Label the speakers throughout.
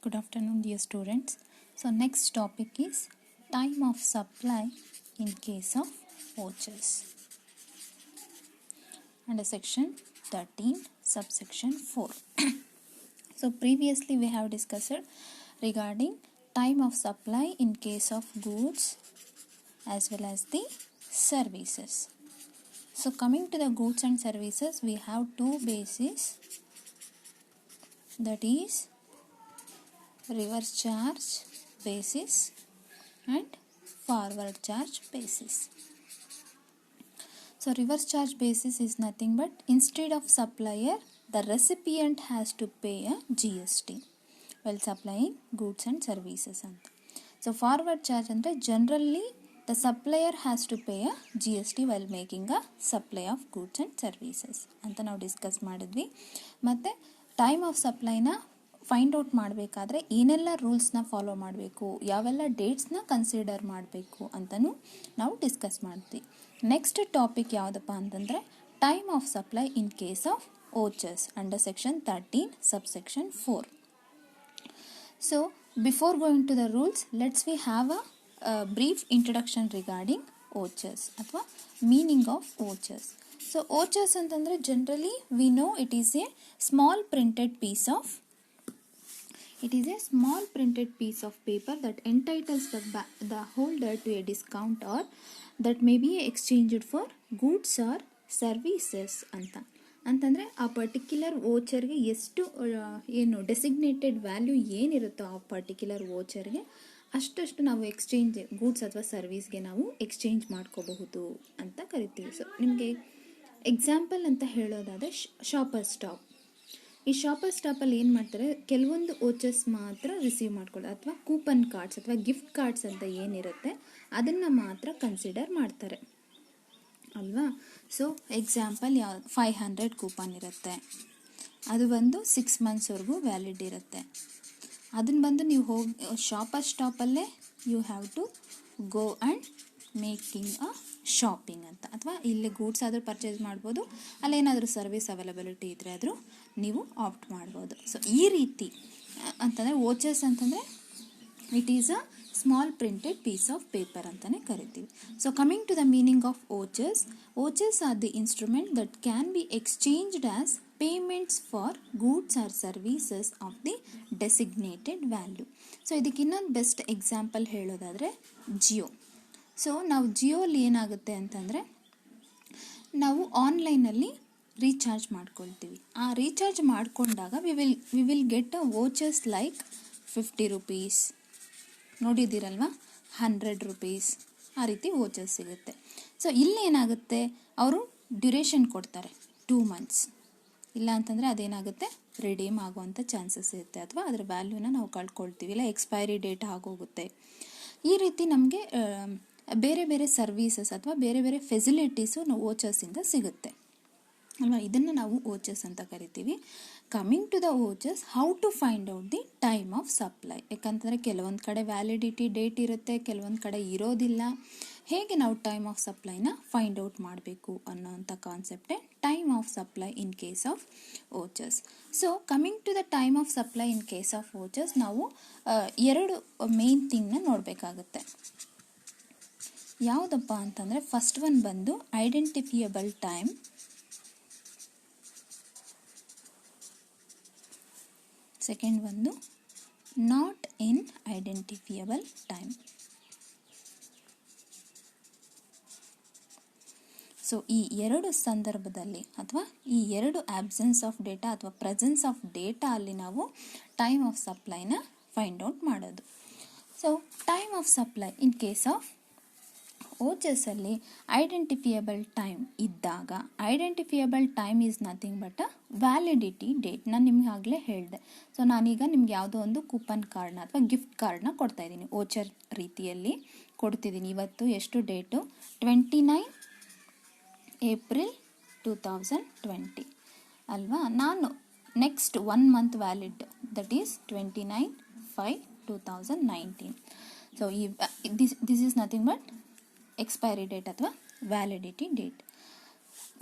Speaker 1: Good afternoon, dear students. So next topic is time of supply in case of vouchers. Under section 13, subsection 4. So previously we have discussed regarding time of supply in case of goods as well as the services. So coming to the goods and services, we have two bases, that is reverse charge basis and forward charge basis. So reverse charge basis is nothing but instead of supplier, the recipient has to pay a GST while supplying goods and services. So forward charge andre generally the supplier has to pay a GST while making a supply of goods and services ಅಂತ ನಾವು discuss ಮಾಡಿದ್ವಿ. ಮತ್ತು time of ಸಪ್ಲೈನ find out ಮಾಡಬೇಕಾದ್ರೆ ಏನೆಲ್ಲ ರೂಲ್ಸ್ನ follow ಮಾಡಬೇಕು, ಯಾವೆಲ್ಲ ಡೇಟ್ಸ್ನ consider ಮಾಡಬೇಕು ಅಂತಲೂ ನಾವು ಡಿಸ್ಕಸ್ ಮಾಡ್ತೀವಿ. ನೆಕ್ಸ್ಟ್ ಟಾಪಿಕ್ ಯಾವುದಪ್ಪ ಅಂತಂದರೆ time of supply in case of vouchers under section 13 subsection 4. So before going to the rules, let's we have a brief introduction regarding vouchers ಅಥವಾ meaning of vouchers. So vouchers ಅಂತಂದರೆ generally we know it is a small printed piece of paper that entitles the holder to a discount or that may be exchanged for goods or services ಅಂತಂದರೆ ಆ particular ವೋಚರ್ಗೆ ಎಷ್ಟು ಏನು designated value ಏನಿರುತ್ತೋ ಆ particular ವೋಚರ್ಗೆ ಅಷ್ಟಷ್ಟು ನಾವು exchange goods ಅಥವಾ ಸರ್ವೀಸ್ಗೆ ನಾವು exchange ಮಾಡ್ಕೋಬಹುದು ಅಂತ ಕರಿತೀವಿ. ಸೊ ನಿಮಗೆ ಎಕ್ಸಾಂಪಲ್ ಅಂತ ಹೇಳೋದಾದರೆ ಶಾಪರ್ ಸ್ಟಾಪ್. ಈ ಶಾಪರ್ ಸ್ಟಾಪಲ್ಲಿ ಏನು ಮಾಡ್ತಾರೆ, ಕೆಲವೊಂದು ವೋಚರ್ಸ್ ಮಾತ್ರ ರಿಸೀವ್ ಮಾಡ್ಕೊಳ್ಳೋದು ಅಥವಾ ಕೂಪನ್ ಕಾರ್ಡ್ಸ್ ಅಥವಾ ಗಿಫ್ಟ್ ಕಾರ್ಡ್ಸ್ ಅಂತ ಏನಿರುತ್ತೆ ಅದನ್ನು ಮಾತ್ರ ಕನ್ಸಿಡರ್ ಮಾಡ್ತಾರೆ ಅಲ್ವಾ. ಸೊ ಎಕ್ಸಾಂಪಲ್ 500 ಕೂಪನ್ ಇರುತ್ತೆ, ಅದು ಬಂದು 6 monthsವರೆಗೂ ವ್ಯಾಲಿಡ್ ಇರುತ್ತೆ. ಅದನ್ನು ಬಂದು ನೀವು ಹೋಗಿ ಶಾಪರ್ ಸ್ಟಾಪಲ್ಲೇ you have to go and making a shopping ಅಂತ, ಅಥವಾ ಇಲ್ಲಿ ಗೂಡ್ಸ್ ಆದರೂ ಪರ್ಚೇಸ್ ಮಾಡ್ಬೋದು, ಅಲ್ಲೇನಾದರೂ ಸರ್ವಿಸ್ ಅವೈಲಬಿಲಿಟಿ ಇದ್ದರೆ ಆದರೂ ನೀವು ಆಪ್ಟ್ ಮಾಡ್ಬೋದು. ಸೊ ಈ ರೀತಿ ಅಂತಂದರೆ ವೋಚರ್ಸ್ ಅಂತಂದರೆ it is a small printed piece of paper ಅಂತಲೇ ಕರಿತೀವಿ. So coming to the meaning of vouchers, vouchers are the instrument that can be exchanged as payments for goods or services of the designated value. So ಇದಕ್ಕೆ ಇನ್ನೊಂದು best example ಹೇಳೋದಾದರೆ Jio. So ನಾವು ಜಿಯೋಲಿ ಏನಾಗುತ್ತೆ ಅಂತಂದರೆ ನಾವು ಆನ್ಲೈನಲ್ಲಿ ರೀಚಾರ್ಜ್ ಮಾಡ್ಕೊಳ್ತೀವಿ. ಆ ರೀಚಾರ್ಜ್ ಮಾಡಿಕೊಂಡಾಗ we will get a vouchers like 50 rupees, ನೋಡಿದ್ದೀರಲ್ವ, 100 rupees, ಆ ರೀತಿ ವೋಚರ್ಸ್ ಸಿಗುತ್ತೆ. ಸೊ ಇಲ್ಲಿ ಏನಾಗುತ್ತೆ, ಅವರು ಡ್ಯೂರೇಷನ್ ಕೊಡ್ತಾರೆ 2 months, ಇಲ್ಲ ಅಂತಂದರೆ ಅದೇನಾಗುತ್ತೆ ರಿಡೀಮ್ ಆಗುವಂಥ ಚಾನ್ಸಸ್ ಇರುತ್ತೆ, ಅಥವಾ ಅದರ ವ್ಯಾಲ್ಯೂನ ನಾವು ಕಳ್ಕೊಳ್ತೀವಿ, ಇಲ್ಲ ಎಕ್ಸ್ಪೈರಿ ಡೇಟ್ ಆಗೋಗುತ್ತೆ. ಈ ರೀತಿ ನಮಗೆ ಬೇರೆ ಬೇರೆ ಸರ್ವೀಸಸ್ ಅಥವಾ ಬೇರೆ ಬೇರೆ ಫೆಸಿಲಿಟೀಸು ನಾವು ವೋಚರ್ಸಿಂದ ಸಿಗುತ್ತೆ ಅಲ್ವಾ. ಇದನ್ನು ನಾವು ವೋಚರ್ಸ್ ಅಂತ ಕರಿತೀವಿ. Coming to the vouchers, how to find out the time of supply. ಯಾಕಂತಂದರೆ ಕೆಲವೊಂದು ಕಡೆ ವ್ಯಾಲಿಡಿಟಿ ಡೇಟ್ ಇರುತ್ತೆ, ಕೆಲವೊಂದು ಕಡೆ ಇರೋದಿಲ್ಲ. ಹೇಗೆ ನಾವು ಟೈಮ್ ಆಫ್ ಸಪ್ಲೈನ ಫೈಂಡ್ ಔಟ್ ಮಾಡಬೇಕು ಅನ್ನೋವಂಥ ಕಾನ್ಸೆಪ್ಟೇ time of supply in case of vouchers. So coming to the time of supply in case of vouchers, ನಾವು ಎರಡು ಮೇನ್ ಥಿಂಗ್ನ ನೋಡಬೇಕಾಗುತ್ತೆ. ಯಾವುದಪ್ಪ ಅಂತಂದರೆ ಫಸ್ಟ್ ಒನ್ ಬಂದು ಐಡೆಂಟಿಫಿಯಬಲ್ ಟೈಮ್, ಸೆಕೆಂಡ್ ಒಂದು not in identifiable time. So ಈ ಎರಡು ಸಂದರ್ಭದಲ್ಲಿ ಅಥವಾ ಈ ಎರಡು ಆಬ್ಸೆನ್ಸ್ ಆಫ್ ಡೇಟಾ ಅಥವಾ ಪ್ರೆಸೆನ್ಸ್ ಆಫ್ ಡೇಟಾ ಅಲ್ಲಿ ನಾವು ಟೈಮ್ ಆಫ್ ಸಪ್ಲೈನ ಫೈಂಡ್ ಔಟ್ ಮಾಡೋದು. So time of supply in case of ವೋಚರ್ಸಲ್ಲಿ ಐಡೆಂಟಿಫಿಯಬಲ್ ಟೈಮ್ ಇದ್ದಾಗ, identifiable time is nothing but a validity date. ನಾನು ನಿಮ್ಗೆ ಆಗಲೇ ಹೇಳಿದೆ. ಸೊ ನಾನೀಗ ನಿಮ್ಗೆ ಯಾವುದೋ ಒಂದು ಕೂಪನ್ ಕಾರ್ಡ್ನ ಅಥವಾ ಗಿಫ್ಟ್ ಕಾರ್ಡ್ನ ಕೊಡ್ತಾ ಇದ್ದೀನಿ, ವೋಚರ್ ರೀತಿಯಲ್ಲಿ ಕೊಡ್ತಿದ್ದೀನಿ. ಇವತ್ತು ಎಷ್ಟು ಡೇಟು, 29 April 2020 ಅಲ್ವಾ. ನಾನು next 1 month valid, that is 29/5/2019. So ಈ this is nothing but expiry date ಅಥವಾ ವ್ಯಾಲಿಡಿಟಿ ಡೇಟ್.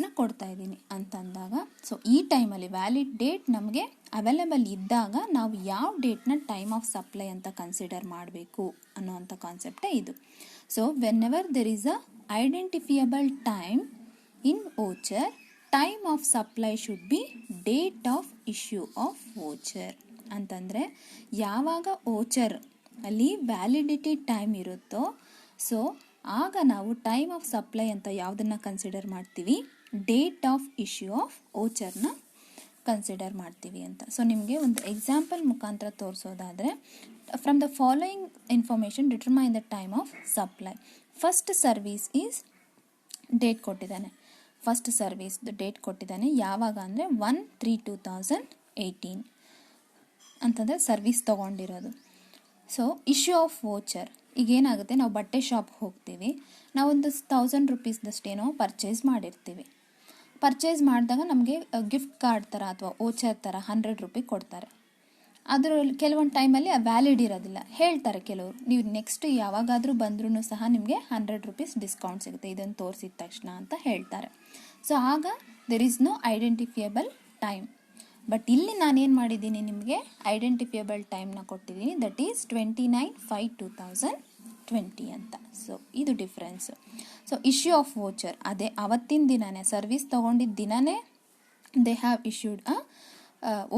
Speaker 1: ನ ಕೊಡ್ತಾ ಇದ್ದೀನಿ ಅಂತಂದಾಗ, ಸೊ ಈ ಟೈಮಲ್ಲಿ ವ್ಯಾಲಿಡ್ ಡೇಟ್ ನಮಗೆ ಅವೈಲೇಬಲ್ ಇದ್ದಾಗ ನಾವು ಯಾವ ಡೇಟ್ನ ಟೈಮ್ ಆಫ್ ಸಪ್ಲೈ ಅಂತ ಕನ್ಸಿಡರ್ ಮಾಡಬೇಕು ಅನ್ನೋವಂಥ ಕಾನ್ಸೆಪ್ಟೇ ಇದು. So whenever there is a identifiable time in voucher, time of supply should be date of issue of voucher. ಅಂತಂದರೆ ಯಾವಾಗ ವೋಚರ್ ಅಲ್ಲಿ ವ್ಯಾಲಿಡಿಟಿ ಟೈಮ್ ಇರುತ್ತೋ, ಸೊ ಆಗ ನಾವು ಟೈಮ್ ಆಫ್ ಸಪ್ಲೈ ಅಂತ ಯಾವುದನ್ನು ಕನ್ಸಿಡರ್ ಮಾಡ್ತೀವಿ, ಡೇಟ್ ಆಫ್ ಇಶ್ಯೂ ಆಫ್ ವೋಚರ್ನ ಕನ್ಸಿಡರ್ ಮಾಡ್ತೀವಿ ಅಂತ. ಸೊ ನಿಮಗೆ ಒಂದು ಎಕ್ಸಾಂಪಲ್ ಮುಖಾಂತರ ತೋರಿಸೋದಾದರೆ, from the following information determine the time of supply. First service is date ಕೊಟ್ಟಿದ್ದಾನೆ. ಫಸ್ಟ್ ಸರ್ವಿಸ್ ಡೇಟ್ ಕೊಟ್ಟಿದ್ದಾನೆ ಯಾವಾಗ ಅಂದರೆ 1/3/2018 ಅಂತಂದರೆ ಸರ್ವಿಸ್ ತೊಗೊಂಡಿರೋದು. ಸೊ ಇಶ್ಯೂ ಆಫ್ ವೋಚರ್, ಈಗ ಏನಾಗುತ್ತೆ, ನಾವು ಬಟ್ಟೆ ಶಾಪ್ಗೆ ಹೋಗ್ತೀವಿ, ನಾವೊಂದು 1000 ರೂಪೀಸ್ದಷ್ಟೇನೋ ಪರ್ಚೇಸ್ ಮಾಡಿರ್ತೀವಿ. ಪರ್ಚೇಸ್ ಮಾಡಿದಾಗ ನಮಗೆ ಗಿಫ್ಟ್ ಕಾರ್ಡ್ ಥರ ಅಥವಾ ವೋಚರ್ ಥರ 100 ರೂಪಾಯಿ ಕೊಡ್ತಾರೆ. ಅದರಲ್ಲಿ ಕೆಲವೊಂದು ಟೈಮಲ್ಲಿ ವ್ಯಾಲಿಡ್ ಇರೋದಿಲ್ಲ, ಹೇಳ್ತಾರೆ ಕೆಲವರು, ನೀವು ನೆಕ್ಸ್ಟ್ ಯಾವಾಗಾದರೂ ಬಂದ್ರೂ ಸಹ ನಿಮಗೆ 100 ರೂಪೀಸ್ ಡಿಸ್ಕೌಂಟ್ ಸಿಗುತ್ತೆ ಇದನ್ನು ತೋರಿಸಿದ ತಕ್ಷಣ ಅಂತ ಹೇಳ್ತಾರೆ. ಸೊ ಆಗ there is no identifiable time. But ಇಲ್ಲಿ ನಾನೇನು ಮಾಡಿದ್ದೀನಿ, ನಿಮಗೆ ಐಡೆಂಟಿಫಿಯಬಲ್ ಟೈಮ್ನ ಕೊಟ್ಟಿದ್ದೀನಿ, ದಟ್ ಈಸ್ 29/5/2020 ಅಂತ. ಸೊ ಇದು difference. So issue of voucher ಅದೇ ಅವತ್ತಿನ ದಿನನೇ, ಸರ್ವಿಸ್ ತೊಗೊಂಡಿದ್ದ ದಿನನೇ they have issued a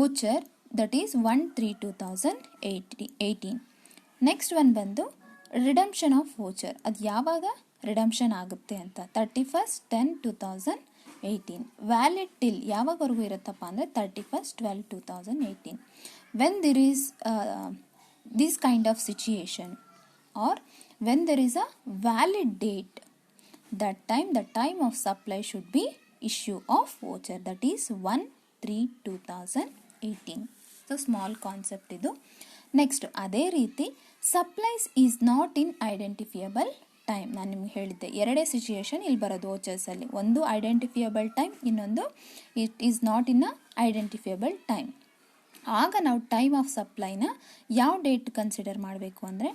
Speaker 1: voucher, that is 1/3/2018. Next one ಬಂದು ರಿಡಂಪ್ಷನ್ ಆಫ್ ವೋಚರ್. ಅದು ಯಾವಾಗ ರಿಡಂಪ್ಷನ್ ಆಗುತ್ತೆ ಅಂತ, 31/10/2018. ವ್ಯಾಲಿಡ್ ಟಿಲ್ ಯಾವಾಗವರೆಗೂ ಇರುತ್ತಪ್ಪ ಅಂದರೆ 31/12/2018. When there is this kind of situation or when there is a valid date, that time the time of supply should be issue of voucher, that is 1/3/2018. So small concept ಇದು. Next ಅದೇ ರೀತಿ supplies is not in identifiable time. ನಾನು ನಿಮ್ಗೆ ಹೇಳಿದ್ದೆ ಎರಡೇ situation ಇಲ್ಲಿ ಬರೋದು ವೋಚರ್ಸಲ್ಲಿ, ಒಂದು ಐಡೆಂಟಿಫಿಯಬಲ್ ಟೈಮ್, ಇನ್ನೊಂದು it is not in a identifiable time. ಆಗ ನಾವು ಟೈಮ್ ಆಫ್ ಸಪ್ಲೈನ ಯಾವ ಡೇಟ್ ಕನ್ಸಿಡರ್ ಮಾಡಬೇಕು ಅಂದರೆ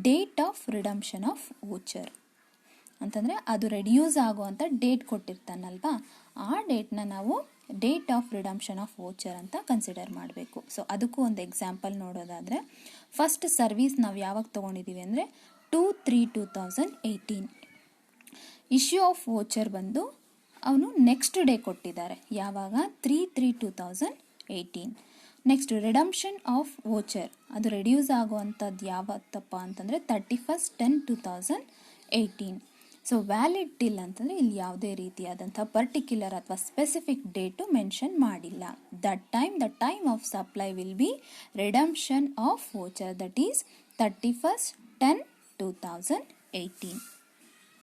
Speaker 1: date of redemption of voucher. ಅಂತಂದರೆ ಅದು ರೆಡ್ಯೂಸ್ ಆಗುವಂಥ ಡೇಟ್ ಕೊಟ್ಟಿರ್ತಾನಲ್ವಾ, ಆ ಡೇಟ್ನ ನಾವು date of redemption of voucher ಅಂತ ಕನ್ಸಿಡರ್ ಮಾಡಬೇಕು. ಸೊ ಅದಕ್ಕೂ ಒಂದು ಎಕ್ಸಾಂಪಲ್ ನೋಡೋದಾದರೆ, ಫಸ್ಟ್ ಸರ್ವಿಸ್ ನಾವು ಯಾವಾಗ ತೊಗೊಂಡಿದ್ದೀವಿ ಅಂದರೆ 2/3/2018. ಇಶ್ಯೂ ಆಫ್ ವೋಚರ್ ಬಂದು ಅವನು ನೆಕ್ಸ್ಟ್ ಡೇ ಕೊಟ್ಟಿದ್ದಾರೆ, ಯಾವಾಗ 3/3/2018. ನೆಕ್ಸ್ಟ್ ರಿಡಂಪ್ಷನ್ ಆಫ್ ವೋಚರ್, ಅದು ರೆಡ್ಯೂಸ್ ಆಗುವಂಥದ್ದು ಯಾವತ್ತಪ್ಪ ಅಂತಂದರೆ 31/10/2018. ಸೊ ವ್ಯಾಲಿಡ್ ಟಿಲ್ ಅಂತಂದರೆ ಇಲ್ಲಿ ಯಾವುದೇ ರೀತಿಯಾದಂಥ ಪರ್ಟಿಕ್ಯುಲರ್ ಅಥವಾ ಸ್ಪೆಸಿಫಿಕ್ ಡೇಟು ಮೆನ್ಷನ್ ಮಾಡಿಲ್ಲ. That time the time of supply will be redemption of voucher, that is 31/10/2018.